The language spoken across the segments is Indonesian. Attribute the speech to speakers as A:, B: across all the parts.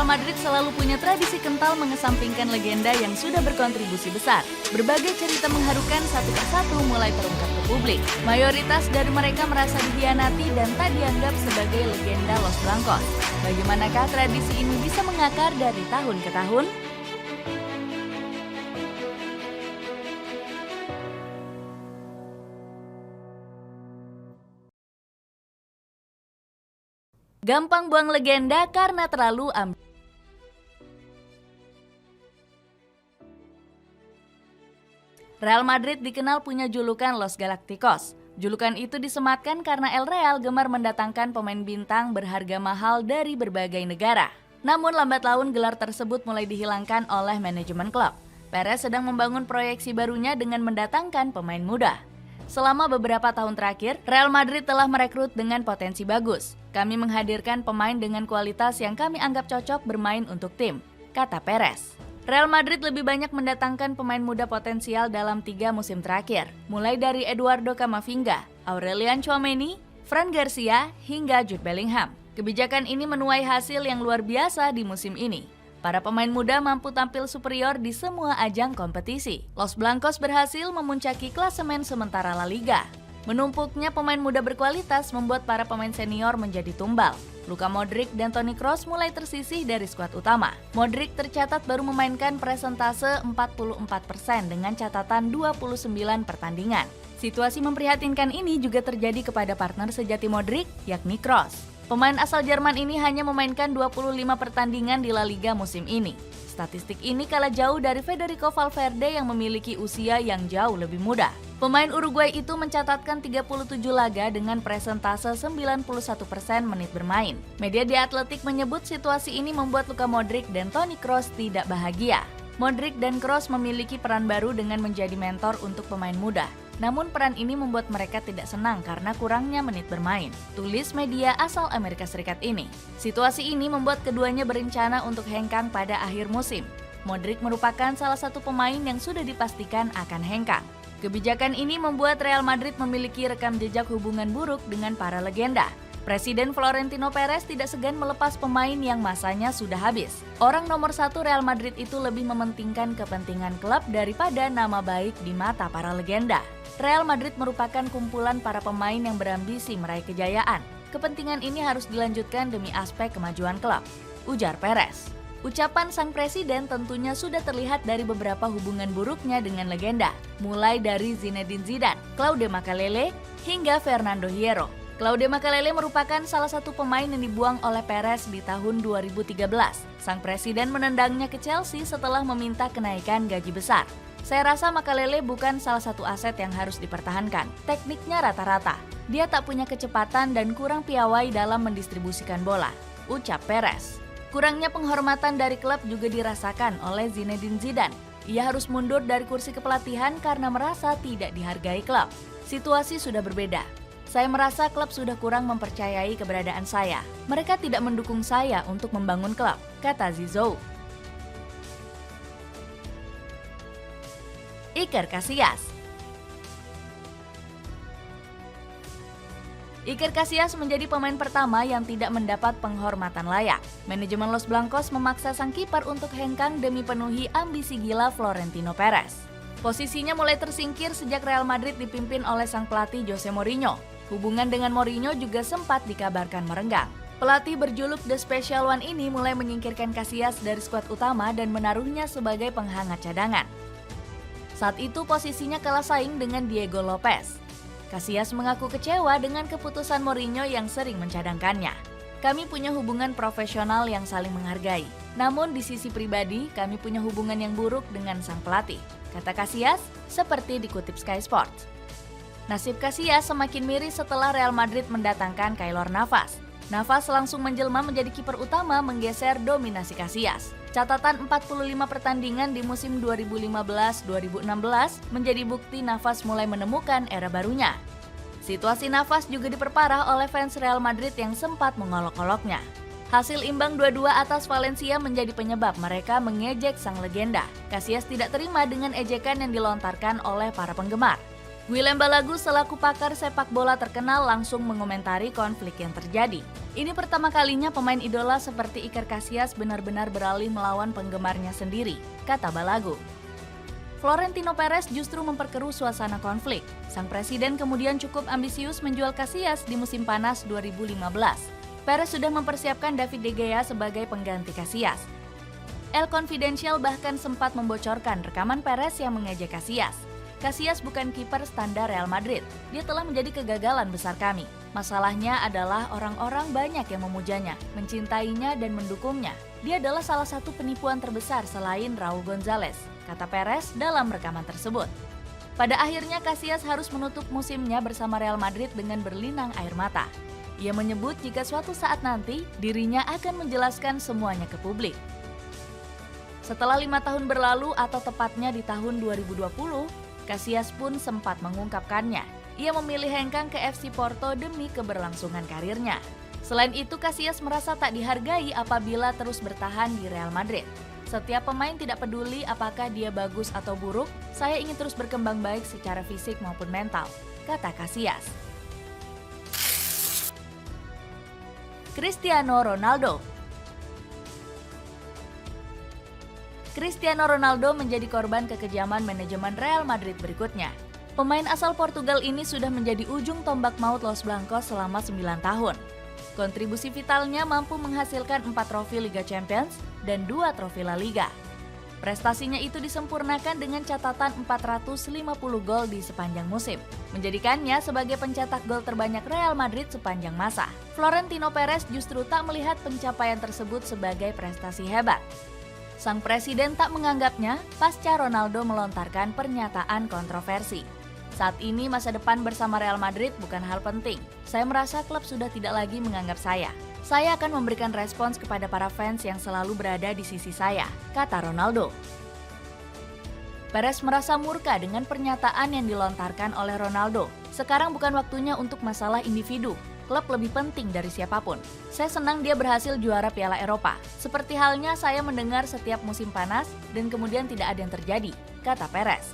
A: Real Madrid selalu punya tradisi kental mengesampingkan legenda yang sudah berkontribusi besar. Berbagai cerita mengharukan satu persatu mulai terungkap ke publik. Mayoritas dari mereka merasa dikhianati dan tak dianggap sebagai legenda Los Blancos. Bagaimanakah tradisi ini bisa mengakar dari tahun ke tahun? Gampang buang legenda karena terlalu Real Madrid dikenal punya julukan Los Galacticos. Julukan itu disematkan karena El Real gemar mendatangkan pemain bintang berharga mahal dari berbagai negara. Namun lambat laun gelar tersebut mulai dihilangkan oleh manajemen klub. Perez sedang membangun proyeksi barunya dengan mendatangkan pemain muda. Selama beberapa tahun terakhir, Real Madrid telah merekrut dengan potensi bagus. Kami menghadirkan pemain dengan kualitas yang kami anggap cocok bermain untuk tim, kata Perez. Real Madrid lebih banyak mendatangkan pemain muda potensial dalam 3 musim terakhir, mulai dari Eduardo Camavinga, Aurelian Tchouaméni, Fran Garcia, hingga Jude Bellingham. Kebijakan ini menuai hasil yang luar biasa di musim ini. Para pemain muda mampu tampil superior di semua ajang kompetisi. Los Blancos berhasil memuncaki klasemen sementara La Liga. Menumpuknya pemain muda berkualitas membuat para pemain senior menjadi tumbal. Luka Modric dan Toni Kroos mulai tersisih dari skuad utama. Modric tercatat baru memainkan presentase 44% dengan catatan 29 pertandingan. Situasi memprihatinkan ini juga terjadi kepada partner sejati Modric, yakni Kroos. Pemain asal Jerman ini hanya memainkan 25 pertandingan di La Liga musim ini. Statistik ini kalah jauh dari Federico Valverde yang memiliki usia yang jauh lebih muda. Pemain Uruguay itu mencatatkan 37 laga dengan presentase 91% menit bermain. Media The Athletic menyebut situasi ini membuat Luka Modric dan Toni Kroos tidak bahagia. Modric dan Kroos memiliki peran baru dengan menjadi mentor untuk pemain muda. Namun peran ini membuat mereka tidak senang karena kurangnya menit bermain, tulis media asal Amerika Serikat ini. Situasi ini membuat keduanya berencana untuk hengkang pada akhir musim. Modric merupakan salah satu pemain yang sudah dipastikan akan hengkang. Kebijakan ini membuat Real Madrid memiliki rekam jejak hubungan buruk dengan para legenda. Presiden Florentino Perez tidak segan melepas pemain yang masanya sudah habis. Orang nomor 1 Real Madrid itu lebih mementingkan kepentingan klub daripada nama baik di mata para legenda. Real Madrid merupakan kumpulan para pemain yang berambisi meraih kejayaan. Kepentingan ini harus dilanjutkan demi aspek kemajuan klub, ujar Perez. Ucapan sang presiden tentunya sudah terlihat dari beberapa hubungan buruknya dengan legenda, mulai dari Zinedine Zidane, Claude Makélélé, hingga Fernando Hierro. Claude Makélélé merupakan salah satu pemain yang dibuang oleh Perez di tahun 2013. Sang presiden menendangnya ke Chelsea setelah meminta kenaikan gaji besar. Saya rasa Makélélé bukan salah satu aset yang harus dipertahankan. Tekniknya rata-rata. Dia tak punya kecepatan dan kurang piawai dalam mendistribusikan bola, ucap Perez. Kurangnya penghormatan dari klub juga dirasakan oleh Zinedine Zidane. Ia harus mundur dari kursi kepelatihan karena merasa tidak dihargai klub. Situasi sudah berbeda. Saya merasa klub sudah kurang mempercayai keberadaan saya. Mereka tidak mendukung saya untuk membangun klub, kata Zizou. Iker Casillas. Iker Casillas menjadi pemain pertama yang tidak mendapat penghormatan layak. Manajemen Los Blancos memaksa sang kiper untuk hengkang demi penuhi ambisi gila Florentino Perez. Posisinya mulai tersingkir sejak Real Madrid dipimpin oleh sang pelatih Jose Mourinho. Hubungan dengan Mourinho juga sempat dikabarkan merenggang. Pelatih berjuluk The Special One ini mulai menyingkirkan Casillas dari skuad utama dan menaruhnya sebagai penghangat cadangan. Saat itu posisinya kalah saing dengan Diego Lopez. Casillas mengaku kecewa dengan keputusan Mourinho yang sering mencadangkannya. Kami punya hubungan profesional yang saling menghargai. Namun di sisi pribadi, kami punya hubungan yang buruk dengan sang pelatih, kata Casillas seperti dikutip Sky Sports. Nasib Casillas semakin miris setelah Real Madrid mendatangkan Keylor Navas. Navas langsung menjelma menjadi kiper utama menggeser dominasi Casillas. Catatan 45 pertandingan di musim 2015-2016 menjadi bukti Navas mulai menemukan era barunya. Situasi Navas juga diperparah oleh fans Real Madrid yang sempat mengolok-oloknya. Hasil imbang 2-2 atas Valencia menjadi penyebab mereka mengejek sang legenda. Casillas tidak terima dengan ejekan yang dilontarkan oleh para penggemar. Willem Balagu selaku pakar sepak bola terkenal langsung mengomentari konflik yang terjadi. Ini pertama kalinya pemain idola seperti Iker Casillas benar-benar beralih melawan penggemarnya sendiri, kata Balagu. Florentino Perez justru memperkeruh suasana konflik. Sang presiden kemudian cukup ambisius menjual Casillas di musim panas 2015. Perez sudah mempersiapkan David De Gea sebagai pengganti Casillas. El Confidencial bahkan sempat membocorkan rekaman Perez yang mengejek Casillas. Casillas bukan kiper standar Real Madrid. Dia telah menjadi kegagalan besar kami. Masalahnya adalah orang-orang banyak yang memujanya, mencintainya dan mendukungnya. Dia adalah salah satu penipuan terbesar selain Raul Gonzalez, kata Perez dalam rekaman tersebut. Pada akhirnya Casillas harus menutup musimnya bersama Real Madrid dengan berlinang air mata. Ia menyebut jika suatu saat nanti dirinya akan menjelaskan semuanya ke publik. Setelah 5 tahun berlalu atau tepatnya di tahun 2020, Casillas pun sempat mengungkapkannya. Ia memilih hengkang ke FC Porto demi keberlangsungan karirnya. Selain itu, Casillas merasa tak dihargai apabila terus bertahan di Real Madrid. Setiap pemain tidak peduli apakah dia bagus atau buruk, saya ingin terus berkembang baik secara fisik maupun mental, kata Casillas. Cristiano Ronaldo. Cristiano Ronaldo menjadi korban kekejaman manajemen Real Madrid berikutnya. Pemain asal Portugal ini sudah menjadi ujung tombak maut Los Blancos selama 9 tahun. Kontribusi vitalnya mampu menghasilkan 4 trofi Liga Champions dan 2 trofi La Liga. Prestasinya itu disempurnakan dengan catatan 450 gol di sepanjang musim, menjadikannya sebagai pencetak gol terbanyak Real Madrid sepanjang masa. Florentino Perez justru tak melihat pencapaian tersebut sebagai prestasi hebat. Sang presiden tak menganggapnya pasca Ronaldo melontarkan pernyataan kontroversi. Saat ini masa depan bersama Real Madrid bukan hal penting. Saya merasa klub sudah tidak lagi menganggap saya. Saya akan memberikan respons kepada para fans yang selalu berada di sisi saya, kata Ronaldo. Perez merasa murka dengan pernyataan yang dilontarkan oleh Ronaldo. Sekarang bukan waktunya untuk masalah individu. Klub lebih penting dari siapapun. Saya senang dia berhasil juara Piala Eropa. Seperti halnya saya mendengar setiap musim panas dan kemudian tidak ada yang terjadi, kata Perez.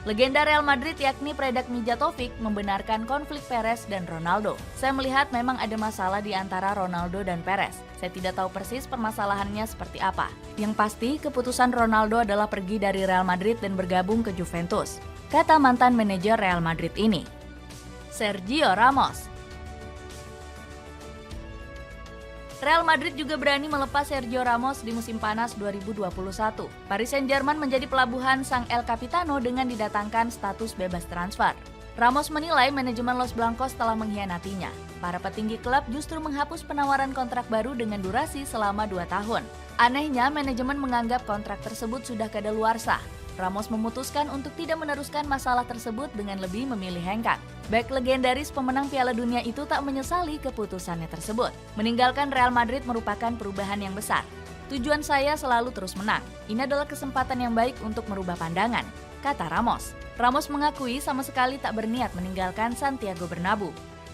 A: Legenda Real Madrid yakni Predrag Mijatovic membenarkan konflik Perez dan Ronaldo. Saya melihat memang ada masalah di antara Ronaldo dan Perez. Saya tidak tahu persis permasalahannya seperti apa. Yang pasti keputusan Ronaldo adalah pergi dari Real Madrid dan bergabung ke Juventus, kata mantan manajer Real Madrid ini. Sergio Ramos. Real Madrid juga berani melepas Sergio Ramos di musim panas 2021. Paris Saint-Germain menjadi pelabuhan sang El Capitano dengan didatangkan status bebas transfer. Ramos menilai manajemen Los Blancos telah mengkhianatinya. Para petinggi klub justru menghapus penawaran kontrak baru dengan durasi selama 2 tahun. Anehnya, manajemen menganggap kontrak tersebut sudah kadaluarsa. Ramos memutuskan untuk tidak meneruskan masalah tersebut dengan lebih memilih hengkang. Bek legendaris pemenang Piala Dunia itu tak menyesali keputusannya tersebut. Meninggalkan Real Madrid merupakan perubahan yang besar. Tujuan saya selalu terus menang. Ini adalah kesempatan yang baik untuk merubah pandangan, kata Ramos. Ramos mengakui sama sekali tak berniat meninggalkan Santiago Bernabeu.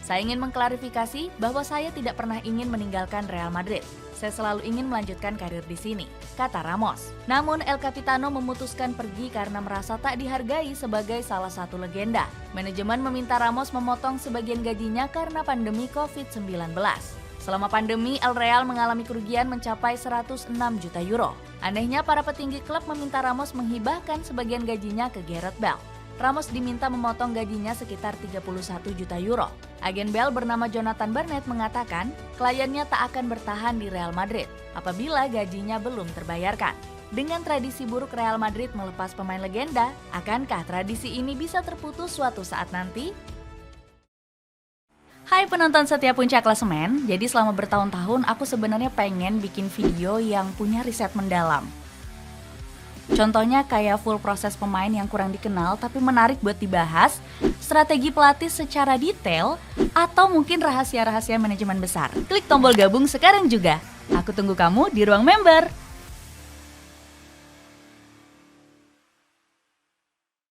A: Saya ingin mengklarifikasi bahwa saya tidak pernah ingin meninggalkan Real Madrid. Saya selalu ingin melanjutkan karir di sini, kata Ramos. Namun El Capitano memutuskan pergi karena merasa tak dihargai sebagai salah satu legenda. Manajemen meminta Ramos memotong sebagian gajinya karena pandemi COVID-19. Selama pandemi, El Real mengalami kerugian mencapai 106 juta euro. Anehnya, para petinggi klub meminta Ramos menghibahkan sebagian gajinya ke Gareth Bale. Ramos diminta memotong gajinya sekitar 31 juta euro. Agen Bale bernama Jonathan Barnett mengatakan kliennya tak akan bertahan di Real Madrid apabila gajinya belum terbayarkan. Dengan tradisi buruk Real Madrid melepas pemain legenda, akankah tradisi ini bisa terputus suatu saat nanti? Hai penonton setia Puncak Klasemen, jadi selama bertahun-tahun aku sebenarnya pengen bikin video yang punya riset mendalam. Contohnya kayak full proses pemain yang kurang dikenal tapi menarik buat dibahas, strategi pelatih secara detail, atau mungkin rahasia-rahasia manajemen besar. Klik tombol gabung sekarang juga. Aku tunggu kamu di ruang member.